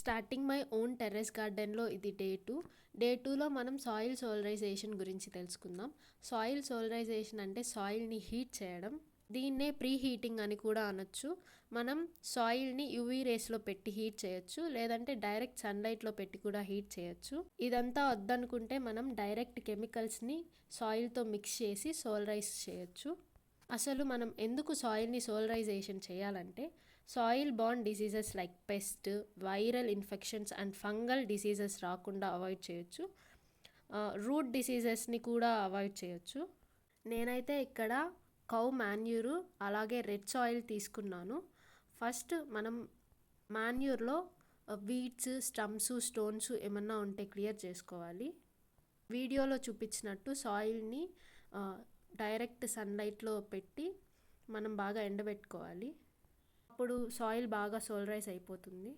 Starting my own terrace గార్డెన్లో ఇది day 2. Day 2లో మనం సాయిల్ సోలరైజేషన్ గురించి తెలుసుకుందాం. సాయిల్ సోలరైజేషన్ అంటే సాయిల్ని హీట్ చేయడం. దీన్నే ప్రీ హీటింగ్ అని కూడా అనొచ్చు. మనం సాయిల్ని యూవీ రేస్లో పెట్టి హీట్ చేయొచ్చు, లేదంటే డైరెక్ట్ సన్లైట్లో పెట్టి కూడా హీట్ చేయొచ్చు. ఇదంతా వద్దనుకుంటే మనం డైరెక్ట్ కెమికల్స్ని సాయిల్తో మిక్స్ చేసి సోలరైజ్ చేయొచ్చు. అసలు మనం ఎందుకు సాయిల్ని సోలరైజేషన్ చేయాలంటే, soil born diseases like pest, viral infections and fungal diseases రాకుండా అవాయిడ్ చేయొచ్చు. రూట్ డిసీజెస్ని కూడా అవాయిడ్ చేయొచ్చు. నేనైతే ఇక్కడ కౌ మాన్యూరు అలాగే రెడ్ సాయిల్ తీసుకున్నాను. ఫస్ట్ మనం మాన్యూర్లో వీడ్స్, స్టమ్స్, స్టోన్స్ ఏమన్నా ఉంటే క్లియర్ చేసుకోవాలి. వీడియోలో చూపించినట్టు సాయిల్ని డైరెక్ట్ సన్లైట్లో పెట్టి మనం బాగా ఎండబెట్టుకోవాలి. అప్పుడు సాయిల్ బాగా సోలరైజ్ అయిపోతుంది.